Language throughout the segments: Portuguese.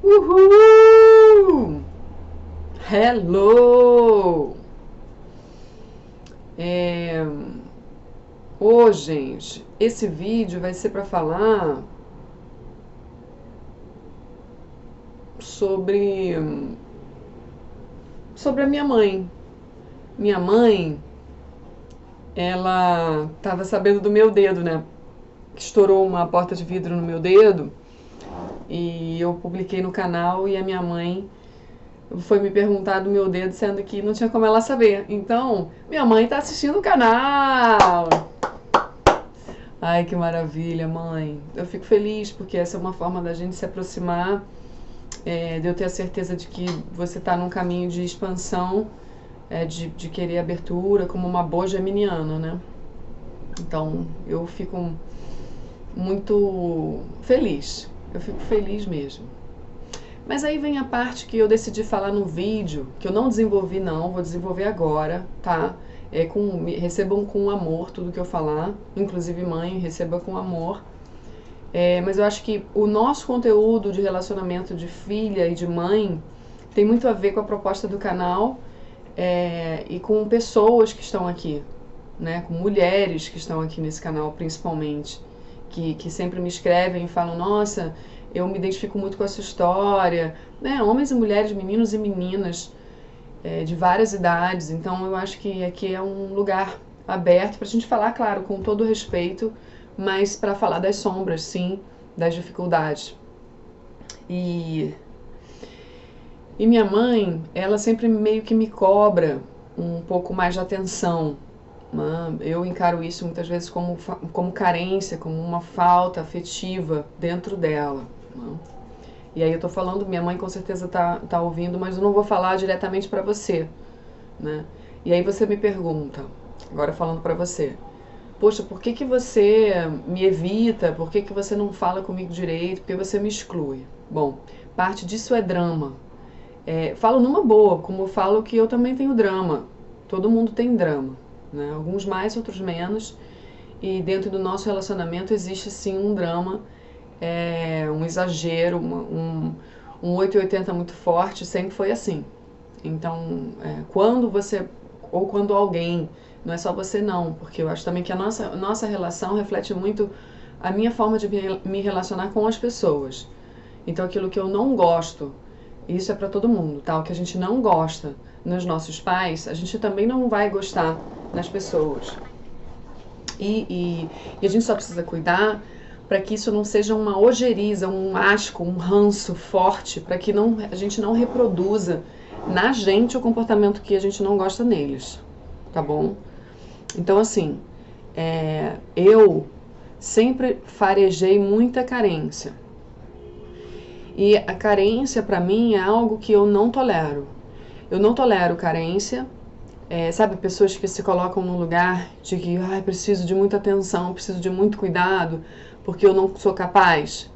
Uhul! Hello! Ô, gente, esse vídeo vai ser para falar sobre a minha mãe. Minha mãe, ela estava sabendo do meu dedo, né? Que estourou uma porta de vidro no meu dedo e eu publiquei no canal e a minha mãe foi me perguntar do meu dedo, sendo que não tinha como ela saber. Então, minha mãe tá assistindo o canal. Ai, que maravilha, mãe. Eu fico feliz porque essa é uma forma da gente se aproximar, de eu ter a certeza de que você está num caminho de expansão, de querer abertura, como uma boa geminiana, né? Então, eu fico muito feliz. Eu fico feliz mesmo. Mas aí vem a parte que eu decidi falar no vídeo, que eu não desenvolvi não, vou desenvolver agora, tá? Recebam com amor tudo que eu falar, inclusive mãe, receba com amor. Mas eu acho que o nosso conteúdo de relacionamento de filha e de mãe tem muito a ver com a proposta do canal e com pessoas que estão aqui, né? Com mulheres que estão aqui nesse canal principalmente, que sempre me escrevem e falam, nossa, eu me identifico muito com essa história, né? Homens e mulheres, meninos e meninas de várias idades. Então eu acho que aqui é um lugar aberto para a gente falar, claro, com todo respeito, mas para falar das sombras, sim, das dificuldades. E minha mãe, ela sempre meio que me cobra um pouco mais de atenção. Eu encaro isso muitas vezes como carência, como uma falta afetiva dentro dela. E aí eu tô falando, minha mãe com certeza tá ouvindo, mas eu não vou falar diretamente para você, né? E aí você me pergunta, agora falando para você, poxa, por que você me evita? Por que você não fala comigo direito? Por que você me exclui? Bom, parte disso é drama. Falo numa boa, como eu falo que eu também tenho drama. Todo mundo tem drama, né? Alguns mais, outros menos. E dentro do nosso relacionamento existe sim um drama, um exagero, um 880 muito forte, sempre foi assim. Então, quando alguém, não é só você não, porque eu acho também que a nossa relação reflete muito a minha forma de me relacionar com as pessoas. Então, aquilo que eu não gosto, isso é para todo mundo, tá? O que a gente não gosta nos nossos pais, a gente também não vai gostar nas pessoas. E a gente só precisa cuidar para que isso não seja uma ojeriza, um asco, um ranço forte, para que a gente não reproduza na gente o comportamento que a gente não gosta neles, tá bom? Então, assim, eu sempre farejei muita carência. E a carência, para mim, é algo que eu não tolero. Eu não tolero carência. Sabe, pessoas que se colocam num lugar de que preciso de muita atenção, preciso de muito cuidado, porque eu não sou capaz.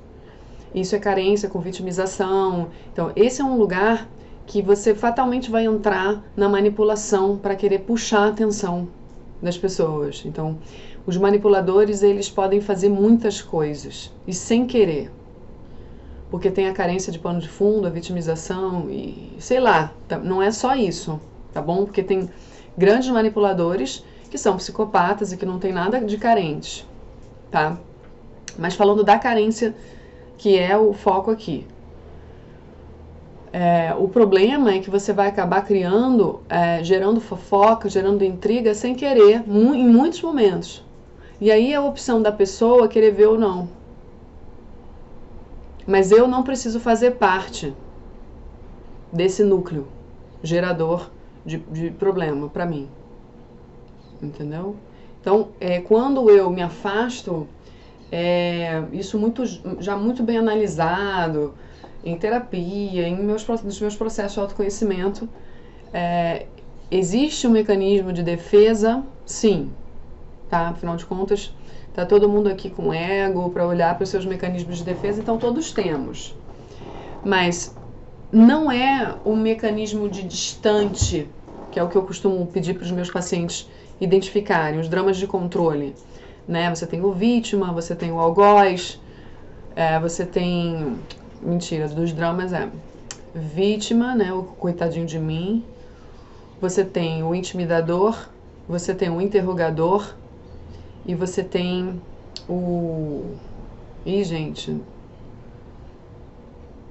Isso é carência com vitimização. Então, esse é um lugar que você fatalmente vai entrar na manipulação para querer puxar a atenção das pessoas. Então, os manipuladores, eles podem fazer muitas coisas e sem querer. Porque tem a carência de pano de fundo, a vitimização e sei lá, não é só isso, tá bom? Porque tem grandes manipuladores que são psicopatas e que não tem nada de carentes, tá? Mas falando da carência, que é o foco aqui. O problema é que você vai acabar gerando fofoca, gerando intriga sem querer, em muitos momentos. E aí é a opção da pessoa querer ver ou não. Mas eu não preciso fazer parte desse núcleo gerador de problema para mim. Entendeu? Então, quando eu me afasto, isso já muito bem analisado em terapia, nos meus processos de autoconhecimento, existe um mecanismo de defesa, sim, tá? Afinal de contas, tá todo mundo aqui com ego para olhar para os seus mecanismos de defesa, então todos temos. Mas não é um mecanismo de distante, que é o que eu costumo pedir para os meus pacientes identificarem, os dramas de controle, né? Você tem o vítima, você tem o algoz, você tem mentira, dos dramas é vítima, né, o coitadinho de mim, você tem o intimidador, você tem o interrogador e você tem o... Ih, gente,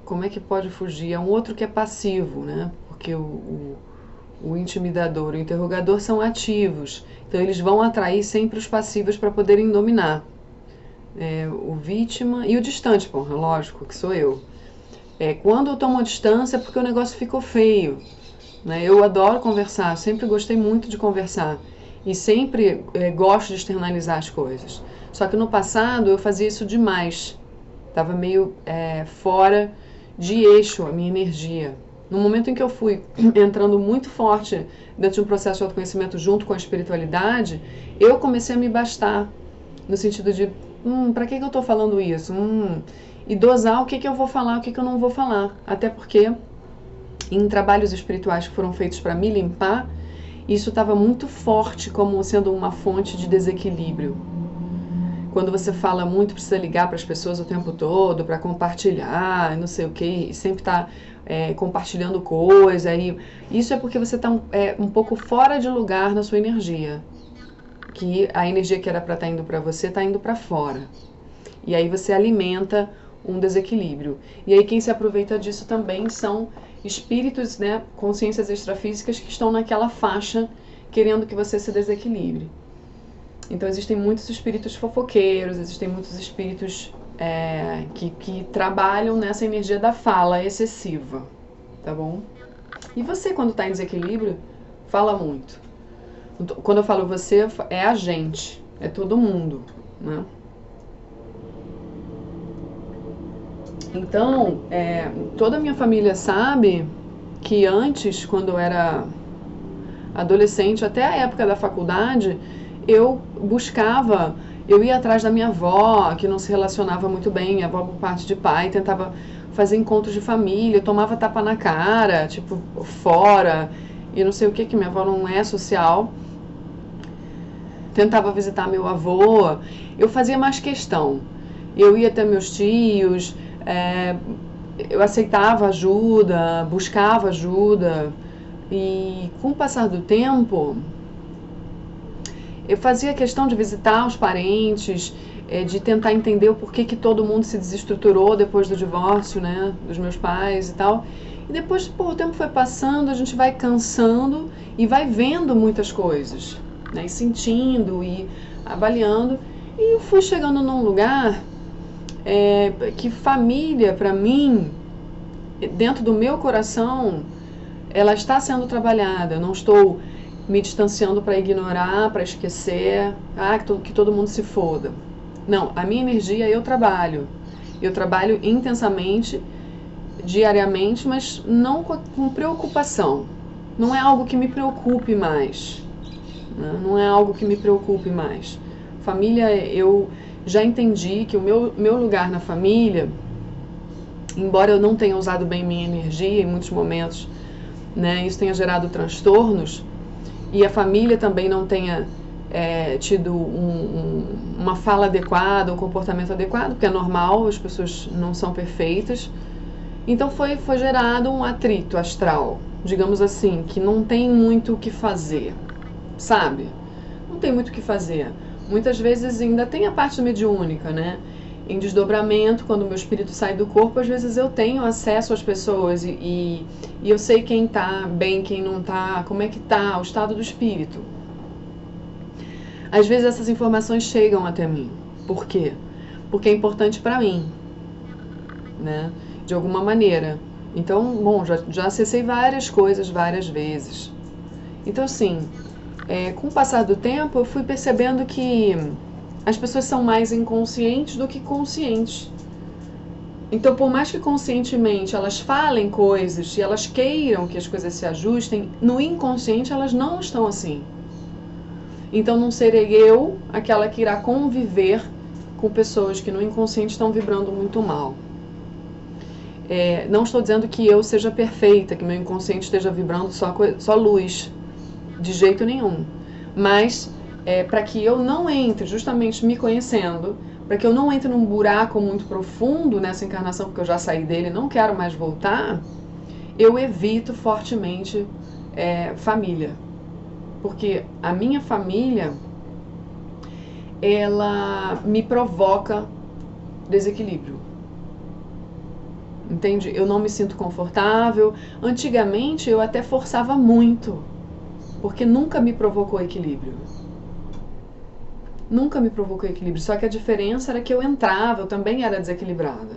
como é que pode fugir? É um outro que é passivo, né, porque o intimidador e o interrogador são ativos, então eles vão atrair sempre os passivos para poderem dominar. O vítima e o distante, porra, lógico, que sou eu. Quando eu tomo a distância é porque o negócio ficou feio, né? Eu adoro conversar, sempre gostei muito de conversar e sempre gosto de externalizar as coisas. Só que no passado eu fazia isso demais, estava meio fora de eixo a minha energia. No momento em que eu fui entrando muito forte dentro de um processo de autoconhecimento junto com a espiritualidade, eu comecei a me bastar, no sentido de, para que eu estou falando isso? E dosar o que eu vou falar, o que eu não vou falar. Até porque, em trabalhos espirituais que foram feitos para me limpar, isso estava muito forte como sendo uma fonte de desequilíbrio. Quando você fala muito, precisa ligar para as pessoas o tempo todo, para compartilhar, não sei o que, e sempre está compartilhando coisa. E isso é porque você está um pouco fora de lugar na sua energia. Que a energia que era para estar indo para você está indo para fora. E aí você alimenta um desequilíbrio. E aí quem se aproveita disso também são espíritos, né, consciências extrafísicas que estão naquela faixa querendo que você se desequilibre. Então existem muitos espíritos fofoqueiros, existem muitos espíritos que trabalham nessa energia da fala excessiva, tá bom? E você, quando está em desequilíbrio, fala muito. Quando eu falo você, é a gente, é todo mundo, né? Então, toda a minha família sabe que antes, quando eu era adolescente, até a época da faculdade, eu ia atrás da minha avó, que não se relacionava muito bem, minha avó por parte de pai, tentava fazer encontros de família, tomava tapa na cara, tipo, fora, e não sei o que minha avó não é social. Tentava visitar meu avô, eu fazia mais questão. Eu ia até meus tios, eu aceitava ajuda, buscava ajuda, e com o passar do tempo, eu fazia questão de visitar os parentes, de tentar entender o porquê que todo mundo se desestruturou depois do divórcio, né, dos meus pais e tal. E depois, o tempo foi passando, a gente vai cansando e vai vendo muitas coisas, né, e sentindo e avaliando. E eu fui chegando num lugar que família, para mim, dentro do meu coração, ela está sendo trabalhada. Eu não estou me distanciando para ignorar, para esquecer, que todo mundo se foda. Não, a minha energia eu trabalho. Eu trabalho intensamente, diariamente, mas não com preocupação. Não é algo que me preocupe mais. Né? Não é algo que me preocupe mais. Família, eu já entendi que o meu lugar na família, embora eu não tenha usado bem minha energia em muitos momentos, né, isso tenha gerado transtornos, e a família também não tenha tido uma fala adequada, um comportamento adequado, porque é normal, as pessoas não são perfeitas. Então foi gerado um atrito astral, digamos assim, que não tem muito o que fazer, sabe? Não tem muito o que fazer. Muitas vezes ainda tem a parte mediúnica, né? Em desdobramento, quando o meu espírito sai do corpo, às vezes eu tenho acesso às pessoas e eu sei quem tá bem, quem não tá, como é que tá, o estado do espírito. Às vezes essas informações chegam até mim. Por quê? Porque é importante para mim, né? De alguma maneira. Então, bom, já acessei várias coisas várias vezes. Então, assim, com o passar do tempo, eu fui percebendo que as pessoas são mais inconscientes do que conscientes. Então, por mais que conscientemente elas falem coisas e elas queiram que as coisas se ajustem, no inconsciente elas não estão assim. Então, não serei eu aquela que irá conviver com pessoas que no inconsciente estão vibrando muito mal. Não estou dizendo que eu seja perfeita, que meu inconsciente esteja vibrando só luz. De jeito nenhum. Mas para que eu não entre, justamente me conhecendo, para que eu não entre num buraco muito profundo nessa encarnação, porque eu já saí dele e não quero mais voltar, eu evito fortemente família. Porque a minha família, ela me provoca desequilíbrio. Entende? Eu não me sinto confortável. Antigamente eu até forçava muito, porque nunca me provocou equilíbrio. Nunca me provocou equilíbrio, só que a diferença era que eu entrava, eu também era desequilibrada.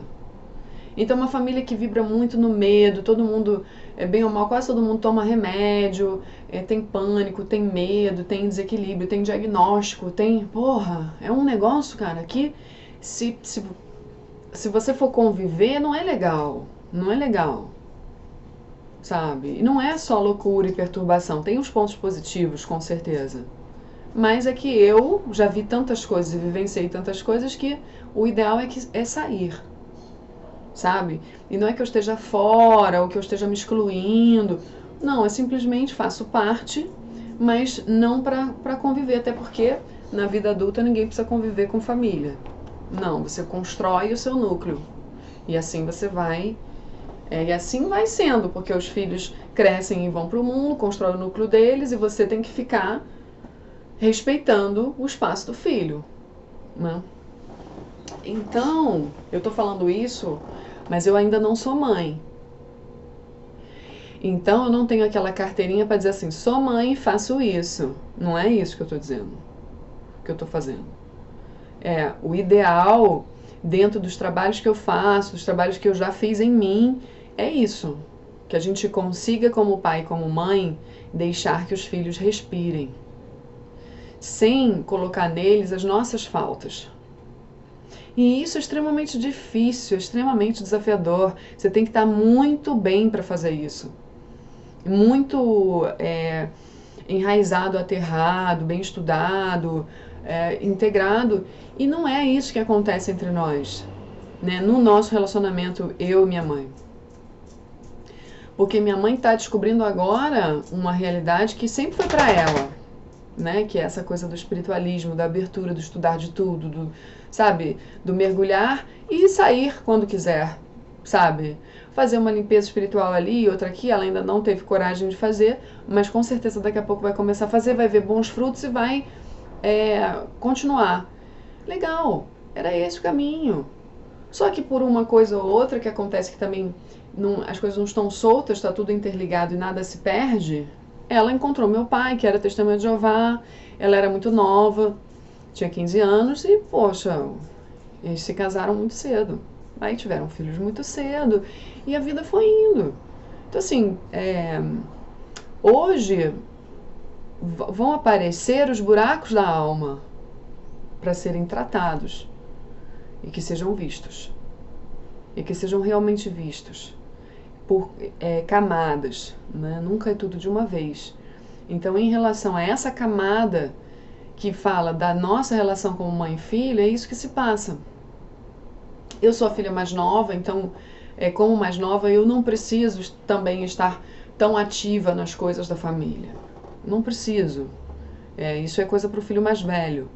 Então uma família que vibra muito no medo, todo mundo, bem ou mal, quase todo mundo toma remédio, tem pânico, tem medo, tem desequilíbrio, tem diagnóstico, tem... Porra, é um negócio, cara, que se você for conviver, não é legal, não é legal, sabe? E não é só loucura e perturbação, tem os pontos positivos, com certeza. Mas é que eu já vi tantas coisas e vivenciei tantas coisas que o ideal é sair, sabe? E não é que eu esteja fora ou que eu esteja me excluindo. Não, é simplesmente faço parte, mas não para conviver, até porque na vida adulta ninguém precisa conviver com família. Não, você constrói o seu núcleo. E assim você vai... e assim vai sendo, porque os filhos crescem e vão para o mundo, constroem o núcleo deles e você tem que ficar respeitando o espaço do filho, né? Então, eu tô falando isso, mas eu ainda não sou mãe. Então, eu não tenho aquela carteirinha para dizer assim, sou mãe e faço isso. Não é isso que eu tô dizendo, que eu tô fazendo. O ideal, dentro dos trabalhos que eu faço, dos trabalhos que eu já fiz em mim, é isso. Que a gente consiga, como pai e como mãe, deixar que os filhos respirem, sem colocar neles as nossas faltas. E isso é extremamente difícil, é extremamente desafiador. Você tem que estar muito bem para fazer isso. Muito enraizado, aterrado, bem estudado, integrado. E não é isso que acontece entre nós, né? No nosso relacionamento, eu e minha mãe. Porque minha mãe está descobrindo agora uma realidade que sempre foi para ela, né? Que é essa coisa do espiritualismo, da abertura, do estudar de tudo, sabe? Do mergulhar e sair quando quiser, sabe? Fazer uma limpeza espiritual ali e outra aqui, ela ainda não teve coragem de fazer, mas com certeza daqui a pouco vai começar a fazer, vai ver bons frutos e vai continuar. Legal, era esse o caminho. Só que por uma coisa ou outra que acontece que também as coisas não estão soltas, está tudo interligado e nada se perde, ela encontrou meu pai, que era testemunha de Jeová, ela era muito nova, tinha 15 anos e, poxa, eles se casaram muito cedo. Aí tiveram filhos muito cedo e a vida foi indo. Então, assim, hoje vão aparecer os buracos da alma para serem tratados e que sejam vistos. E que sejam realmente vistos por camadas, né? Nunca é tudo de uma vez. Então, em relação a essa camada que fala da nossa relação como mãe e filha, é isso que se passa. Eu sou a filha mais nova, então, como mais nova, eu não preciso também estar tão ativa nas coisas da família. Não preciso. Isso é coisa para o filho mais velho.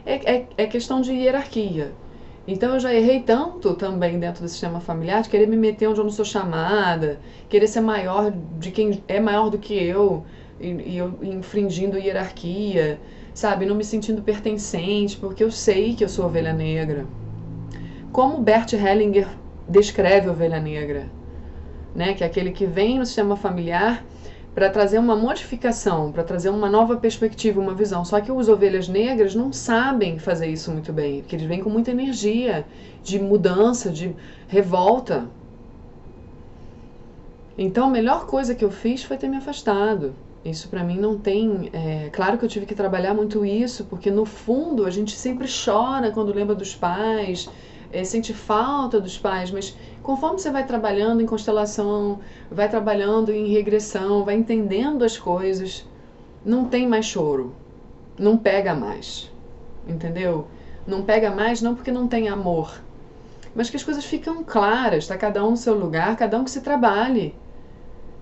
É questão de hierarquia. Então eu já errei tanto também dentro do sistema familiar de querer me meter onde eu não sou chamada, querer ser maior de quem é maior do que eu, e eu infringindo hierarquia, sabe? Não me sentindo pertencente, porque eu sei que eu sou ovelha negra. Como Bert Hellinger descreve a ovelha negra, né? Que é aquele que vem no sistema familiar para trazer uma modificação, para trazer uma nova perspectiva, uma visão. Só que os ovelhas negras não sabem fazer isso muito bem, porque eles vêm com muita energia de mudança, de revolta. Então a melhor coisa que eu fiz foi ter me afastado. Isso para mim não tem... Claro que eu tive que trabalhar muito isso, porque no fundo a gente sempre chora quando lembra dos pais, sente falta dos pais, mas conforme você vai trabalhando em constelação, vai trabalhando em regressão, vai entendendo as coisas, não tem mais choro, não pega mais, entendeu? Não pega mais não porque não tem amor, mas que as coisas ficam claras, tá cada um no seu lugar, cada um que se trabalhe.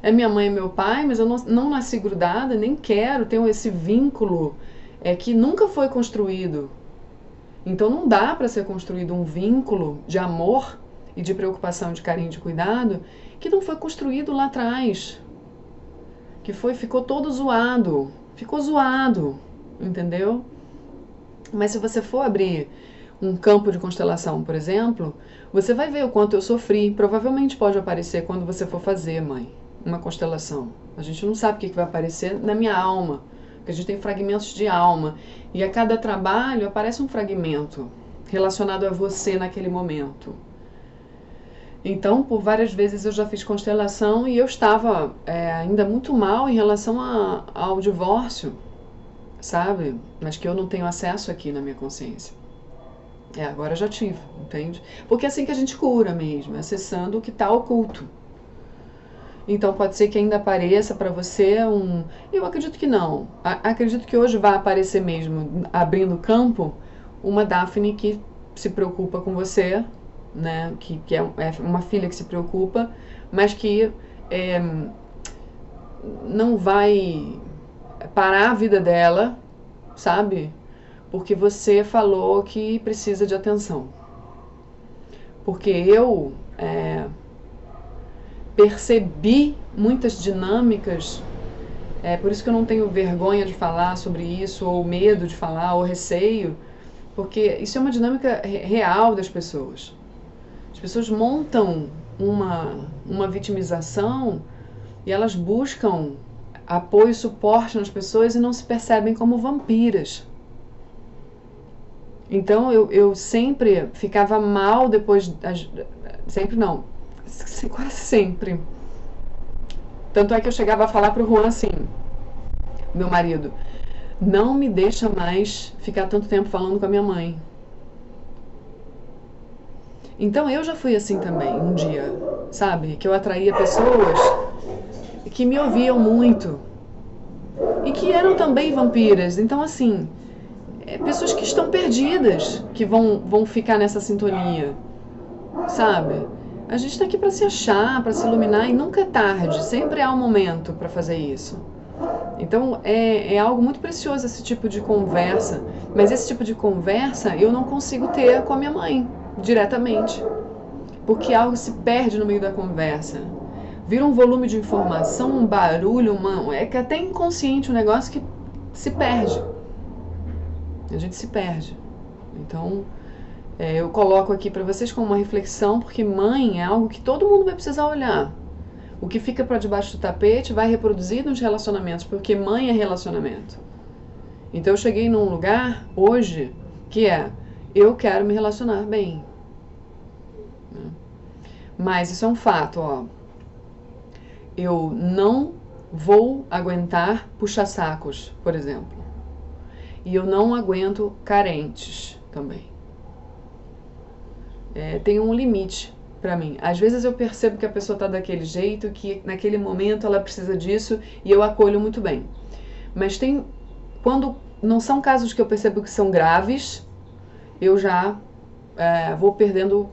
É minha mãe e meu pai, mas eu não nasci grudada, nem quero ter esse vínculo que nunca foi construído. Então não dá para ser construído um vínculo de amor e de preocupação, de carinho, de cuidado, que não foi construído lá atrás. Ficou todo zoado. Ficou zoado, entendeu? Mas se você for abrir um campo de constelação, por exemplo, você vai ver o quanto eu sofri. Provavelmente pode aparecer quando você for fazer, mãe, uma constelação. A gente não sabe o que vai aparecer na minha alma, porque a gente tem fragmentos de alma. E a cada trabalho aparece um fragmento relacionado a você naquele momento. Então, por várias vezes eu já fiz constelação e eu estava ainda muito mal em relação ao divórcio, sabe? Mas que eu não tenho acesso aqui na minha consciência. Agora já tive, entende? Porque é assim que a gente cura mesmo, acessando o que está oculto. Então pode ser que ainda apareça para você um... Eu acredito que não. Acredito que hoje vai aparecer mesmo, abrindo campo, uma Daphne que se preocupa com você, né? Que é uma filha que se preocupa, mas que não vai parar a vida dela, sabe? Porque você falou que precisa de atenção. Porque eu percebi muitas dinâmicas, por isso que eu não tenho vergonha de falar sobre isso, ou medo de falar, ou receio, porque isso é uma dinâmica real das pessoas. As pessoas montam uma vitimização e elas buscam apoio e suporte nas pessoas e não se percebem como vampiras. Então eu sempre ficava mal depois, sempre não, quase sempre. Tanto é que eu chegava a falar pro Juan assim, meu marido, não me deixa mais ficar tanto tempo falando com a minha mãe. Então eu já fui assim também, um dia, sabe? Que eu atraía pessoas que me ouviam muito e que eram também vampiras. Então assim, pessoas que estão perdidas, que vão ficar nessa sintonia, sabe? A gente está aqui para se achar, para se iluminar, e nunca é tarde, sempre há um momento para fazer isso. Então é algo muito precioso esse tipo de conversa, mas esse tipo de conversa eu não consigo ter com a minha mãe, diretamente, porque algo se perde no meio da conversa. Vira um volume de informação, um barulho, é que até inconsciente um negócio que se perde. A gente se perde. Então, eu coloco aqui para vocês como uma reflexão, porque mãe é algo que todo mundo vai precisar olhar. O que fica para debaixo do tapete vai reproduzir nos relacionamentos, porque mãe é relacionamento. Então eu cheguei num lugar hoje que eu quero me relacionar bem. Mas isso é um fato, ó. Eu não vou aguentar puxa-sacos, por exemplo. E eu não aguento carentes também. Tem um limite para mim. Às vezes eu percebo que a pessoa está daquele jeito, que naquele momento ela precisa disso e eu acolho muito bem. Mas quando não são casos que eu percebo que são graves, eu já vou perdendo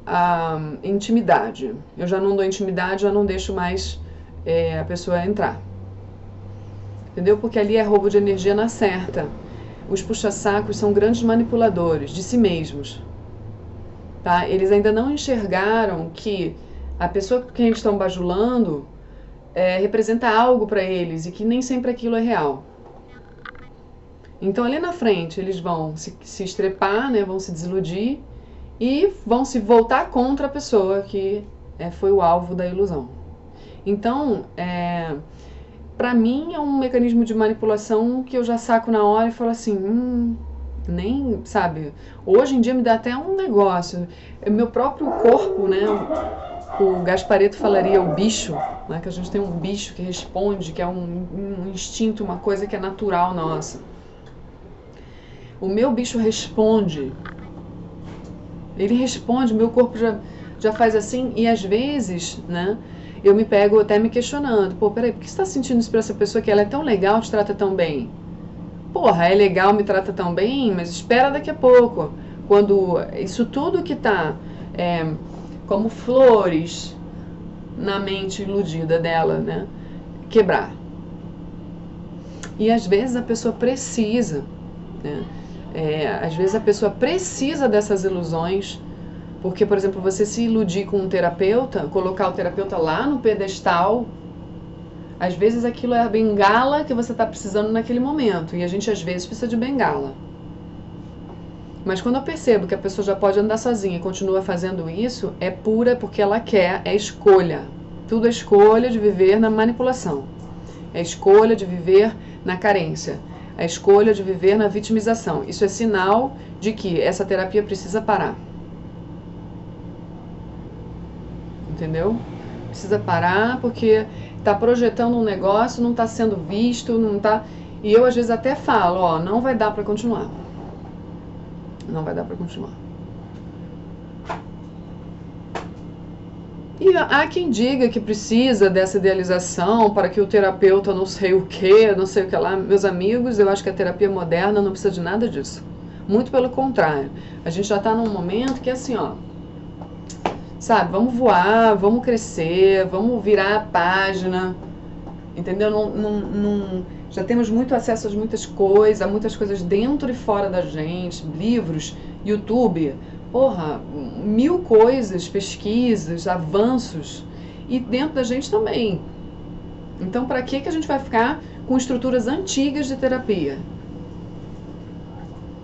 a intimidade. Eu já não dou intimidade, já não deixo mais a pessoa entrar. Entendeu? Porque ali é roubo de energia na certa. Os puxa-sacos são grandes manipuladores de si mesmos. Tá? Eles ainda não enxergaram que a pessoa com quem eles estão bajulando representa algo para eles e que nem sempre aquilo é real. Então ali na frente eles vão se estrepar, né? Vão se desiludir e vão se voltar contra a pessoa que foi o alvo da ilusão. Então, para mim é um mecanismo de manipulação que eu já saco na hora e falo assim, nem, sabe, hoje em dia me dá até um negócio, meu próprio corpo, né, o Gasparetto falaria o bicho, né, que a gente tem um bicho que responde, que é um instinto, uma coisa que é natural nossa. O meu bicho responde, ele responde, meu corpo já faz assim, e às vezes, né, eu me pego até me questionando, peraí, por que você está sentindo isso para essa pessoa que ela é tão legal, te trata tão bem? Porra, é legal, me trata tão bem, mas espera daqui a pouco, quando isso tudo que está como flores na mente iludida dela, né, quebrar. E às vezes a pessoa precisa né? Às vezes a pessoa precisa dessas ilusões, porque, por exemplo, você se iludir com um terapeuta, colocar o terapeuta lá no pedestal, às vezes aquilo é a bengala que você está precisando naquele momento, e a gente às vezes precisa de bengala. Mas quando eu percebo que a pessoa já pode andar sozinha e continua fazendo isso, é pura porque ela quer, é escolha. Tudo é escolha de viver na manipulação. É escolha de viver na carência. É escolha de viver na vitimização. Isso é sinal de que essa terapia precisa parar. Entendeu? Precisa parar porque está projetando um negócio, não está sendo visto, não está... E eu às vezes até falo, ó, não vai dar para continuar. Não vai dar para continuar. E há quem diga que precisa dessa idealização para que o terapeuta não sei o que, não sei o que lá. Meus amigos, eu acho que a terapia moderna não precisa de nada disso. Muito pelo contrário. A gente já está num momento que é assim, ó, sabe, vamos voar, vamos crescer, vamos virar a página, entendeu? Já temos muito acesso a muitas coisas dentro e fora da gente, livros, YouTube, porra, 1000 coisas, pesquisas, avanços, e dentro da gente também. Então, para que a gente vai ficar com estruturas antigas de terapia?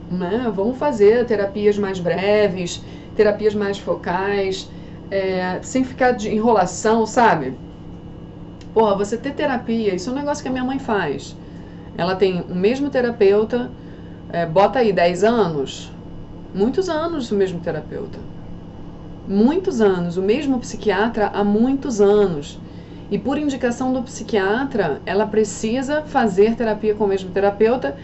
Né? Vamos fazer terapias mais breves, terapias mais focais, sem ficar de enrolação, sabe? Porra, você ter terapia, isso é um negócio que a minha mãe faz. Ela tem o mesmo terapeuta, bota aí 10 anos, muitos anos o mesmo terapeuta. Muitos anos, o mesmo psiquiatra há muitos anos. E por indicação do psiquiatra, ela precisa fazer terapia com o mesmo terapeuta.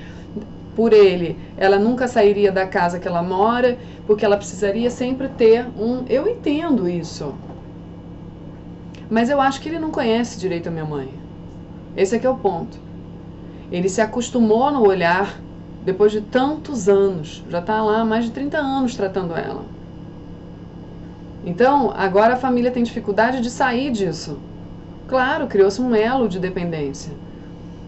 Por ele, ela nunca sairia da casa que ela mora, porque ela precisaria sempre ter um... Eu entendo isso. Mas eu acho que ele não conhece direito a minha mãe. Esse é que é o ponto. Ele se acostumou no olhar depois de tantos anos. Já está lá há mais de 30 anos tratando ela. Então, agora a família tem dificuldade de sair disso. Claro, criou-se um elo de dependência.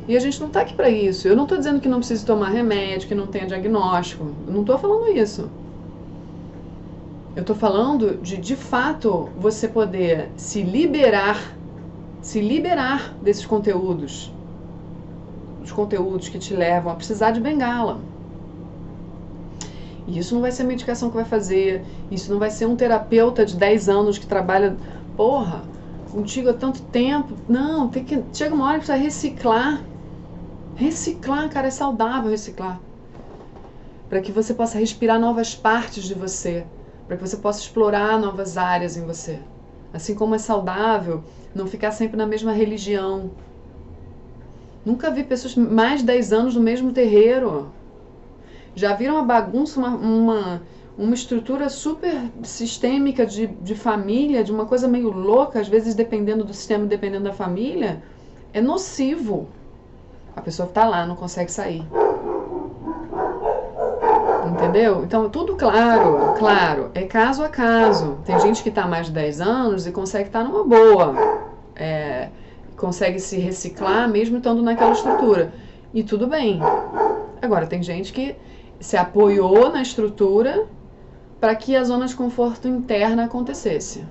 E a gente não está aqui para isso. Eu não estou dizendo que não precise tomar remédio, que não tenha diagnóstico. Eu não estou falando isso. Eu estou falando de fato, você poder se liberar desses conteúdos. Os conteúdos que te levam a precisar de bengala. E isso não vai ser a medicação que vai fazer. Isso não vai ser um terapeuta de 10 anos que trabalha, porra, contigo há tanto tempo. Não, chega uma hora que precisa reciclar. Reciclar, cara, é saudável reciclar. Para que você possa respirar novas partes de você. Para que você possa explorar novas áreas em você. Assim como é saudável não ficar sempre na mesma religião. Nunca vi pessoas mais de 10 anos no mesmo terreiro. Já viram uma bagunça, uma estrutura super sistêmica de família, de uma coisa meio louca, às vezes dependendo do sistema, dependendo da família, é nocivo. A pessoa está lá, não consegue sair. Entendeu? Então, tudo claro, é caso a caso. Tem gente que está há mais de 10 anos e consegue estar numa boa. Consegue se reciclar mesmo estando naquela estrutura. E tudo bem. Agora, tem gente que se apoiou na estrutura para que a zona de conforto interna acontecesse.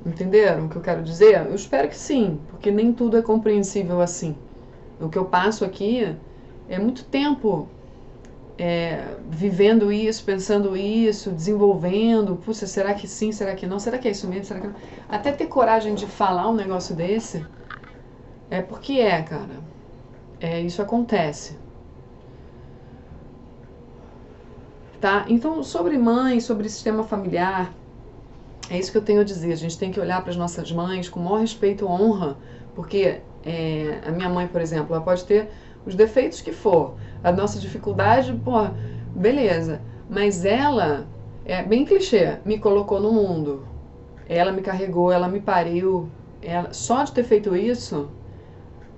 Entenderam o que eu quero dizer? Eu espero que sim, porque nem tudo é compreensível assim. O que eu passo aqui é muito tempo vivendo isso, pensando isso, desenvolvendo. Puxa, será que sim, será que não? Será que é isso mesmo? Será que não? Até ter coragem de falar um negócio desse, porque cara. Isso acontece. Tá? Então, sobre mãe, sobre sistema familiar, é isso que eu tenho a dizer. A gente tem que olhar para as nossas mães com o maior respeito e honra, porque a minha mãe, por exemplo, ela pode ter os defeitos que for, a nossa dificuldade, pô, beleza, mas ela, bem clichê, me colocou no mundo, ela me carregou, ela me pariu, só de ter feito isso,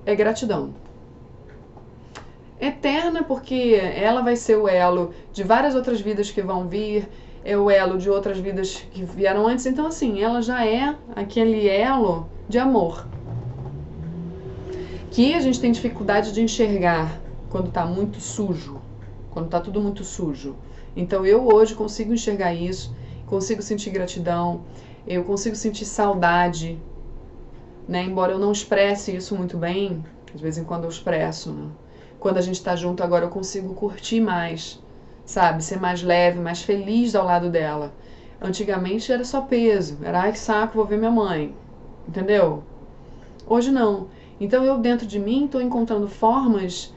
é gratidão. Eterna, porque ela vai ser o elo de várias outras vidas que vão vir, é o elo de outras vidas que vieram antes, então assim, ela já é aquele elo de amor, que a gente tem dificuldade de enxergar quando tá muito sujo, quando tá tudo muito sujo. Então eu hoje consigo enxergar isso, consigo sentir gratidão, eu consigo sentir saudade, né? Embora eu não expresse isso muito bem, de vez em quando eu expresso, né? Quando a gente tá junto agora eu consigo curtir mais, sabe? Ser mais leve, mais feliz ao lado dela. Antigamente era só peso, era ai que saco, vou ver minha mãe, entendeu? Hoje não. Então eu dentro de mim estou encontrando formas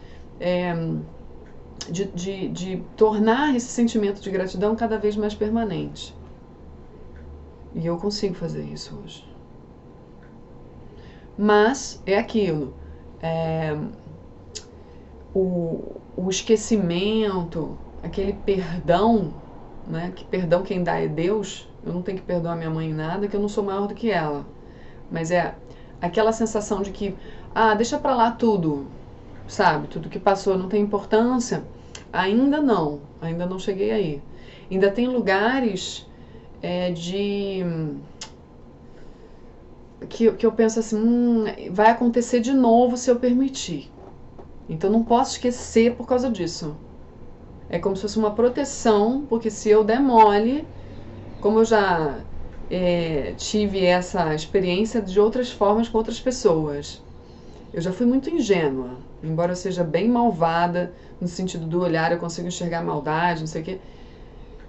de tornar esse sentimento de gratidão cada vez mais permanente. E eu consigo fazer isso hoje. Mas é aquilo. O esquecimento, aquele perdão, né? Que perdão quem dá é Deus. Eu não tenho que perdoar minha mãe em nada, que eu não sou maior do que ela. Mas é aquela sensação de que, deixa pra lá tudo, sabe? Tudo que passou não tem importância. Ainda não cheguei aí. Ainda tem lugares que eu penso assim, vai acontecer de novo se eu permitir. Então não posso esquecer por causa disso. É como se fosse uma proteção, porque se eu der mole, como eu já tive essa experiência de outras formas com outras pessoas, eu já fui muito ingênua, embora eu seja bem malvada, no sentido do olhar eu consigo enxergar maldade, não sei o quê,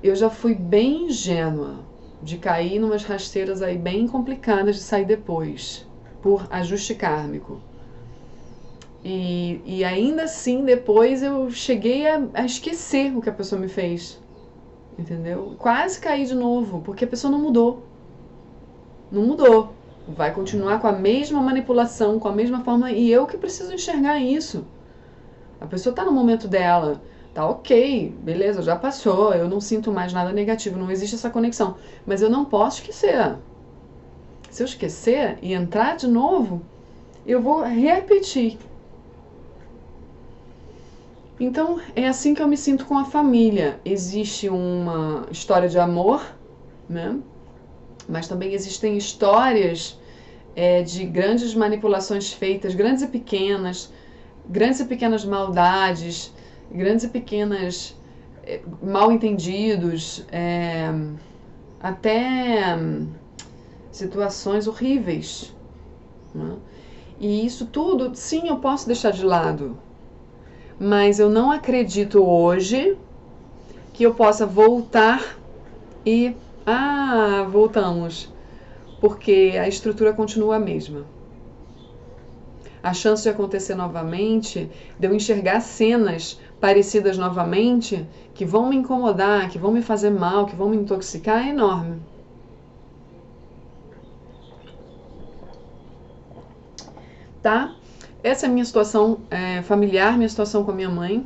eu já fui bem ingênua de cair numas rasteiras aí bem complicadas de sair depois, por ajuste kármico. E ainda assim, depois eu cheguei a esquecer o que a pessoa me fez, entendeu? Quase caí de novo, porque a pessoa não mudou. Não mudou. Vai continuar com a mesma manipulação, com a mesma forma, e eu que preciso enxergar isso. A pessoa tá no momento dela, tá ok, beleza, já passou, eu não sinto mais nada negativo, não existe essa conexão. Mas eu não posso esquecer. Se eu esquecer e entrar de novo, eu vou repetir. Então, é assim que eu me sinto com a família. Existe uma história de amor, né? Mas também existem histórias de grandes manipulações feitas, grandes e pequenas maldades, grandes e pequenas mal entendidos, até situações horríveis, né? E isso tudo, sim, eu posso deixar de lado. Mas eu não acredito hoje que eu possa voltar e... voltamos. Porque a estrutura continua a mesma. A chance de acontecer novamente, de eu enxergar cenas parecidas novamente, que vão me incomodar, que vão me fazer mal, que vão me intoxicar, é enorme. Tá? Essa é a minha situação familiar, minha situação com a minha mãe.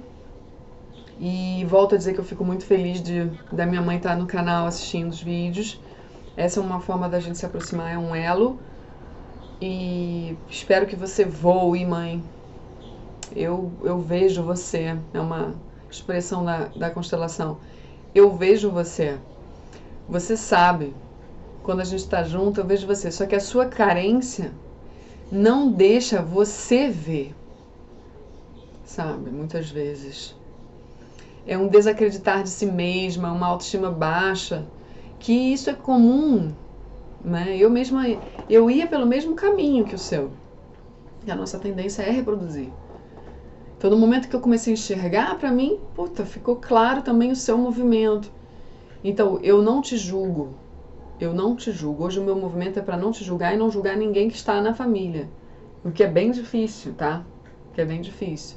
E volto a dizer que eu fico muito feliz da minha mãe estar no canal assistindo os vídeos. Essa é uma forma da gente se aproximar, é um elo. E espero que você voe, mãe. Eu vejo você. É uma expressão da constelação. Eu vejo você. Você sabe. Quando a gente está junto, eu vejo você. Só que a sua carência não deixa você ver, sabe? Muitas vezes. É um desacreditar de si mesma, uma autoestima baixa, que isso é comum, né? Eu mesma, eu ia pelo mesmo caminho que o seu. E a nossa tendência é reproduzir. Então, no momento que eu comecei a enxergar, pra mim, ficou claro também o seu movimento. Então, eu não te julgo. Eu não te julgo. Hoje o meu movimento é para não te julgar e não julgar ninguém que está na família. O que é bem difícil, tá? O que é bem difícil.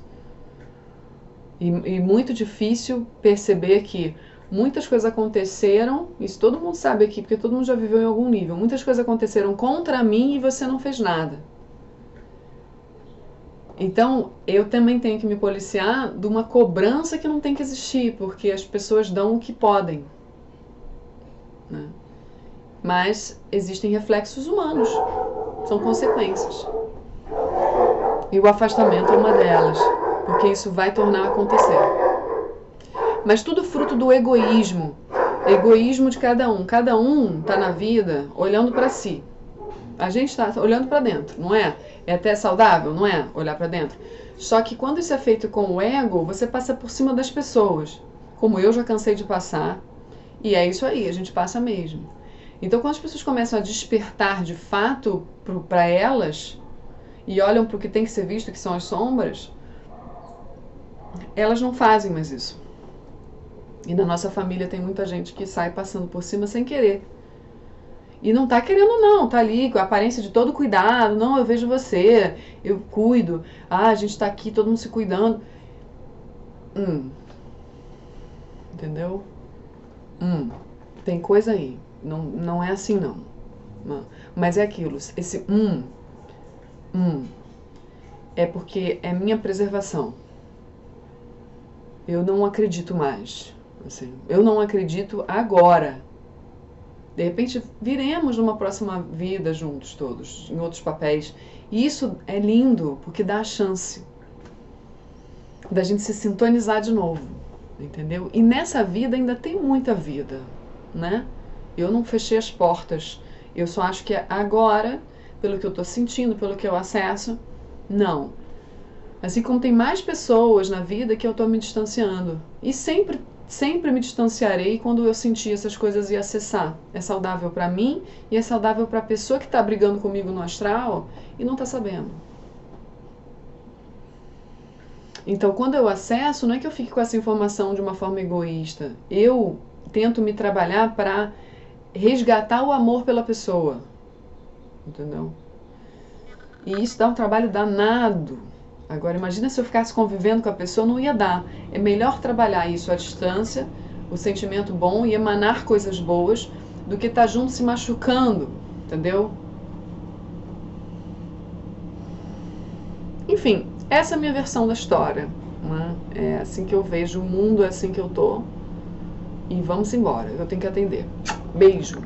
E muito difícil perceber que muitas coisas aconteceram, isso todo mundo sabe aqui, porque todo mundo já viveu em algum nível. Muitas coisas aconteceram contra mim e você não fez nada. Então, eu também tenho que me policiar de uma cobrança que não tem que existir, porque as pessoas dão o que podem, né? Mas existem reflexos humanos, são consequências. E o afastamento é uma delas, porque isso vai tornar a acontecer. Mas tudo fruto do egoísmo de cada um. Cada um está na vida olhando para si. A gente está olhando para dentro, não é? É até saudável, não é? Olhar para dentro. Só que quando isso é feito com o ego, você passa por cima das pessoas. Como eu já cansei de passar. E é isso aí, a gente passa mesmo. Então, quando as pessoas começam a despertar de fato para elas e olham para o que tem que ser visto, que são as sombras, elas não fazem mais isso. E na nossa família tem muita gente que sai passando por cima sem querer. E não tá querendo não, tá ali com a aparência de todo cuidado, não, eu vejo você, eu cuido, a gente tá aqui, todo mundo se cuidando. Entendeu? Tem coisa aí, não é assim não. Mas é aquilo, esse é porque é minha preservação. Eu não acredito mais, assim, eu não acredito agora. De repente, viremos numa próxima vida juntos todos, em outros papéis. E isso é lindo, porque dá a chance da gente se sintonizar de novo, entendeu? E nessa vida ainda tem muita vida, né? Eu não fechei as portas. Eu só acho que agora, pelo que eu estou sentindo, pelo que eu acesso, não. Assim como tem mais pessoas na vida que eu estou me distanciando. E sempre me distanciarei quando eu sentir essas coisas e acessar. É saudável para mim e é saudável para a pessoa que está brigando comigo no astral e não está sabendo. Então, quando eu acesso, não é que eu fique com essa informação de uma forma egoísta. Eu tento me trabalhar para resgatar o amor pela pessoa. Entendeu? E isso dá um trabalho danado. Agora, imagina se eu ficasse convivendo com a pessoa, não ia dar. É melhor trabalhar isso à distância, o sentimento bom e emanar coisas boas, do que estar junto se machucando, entendeu? Enfim, essa é a minha versão da história, né? É assim que eu vejo o mundo, é assim que eu tô. E vamos embora, eu tenho que atender. Beijo!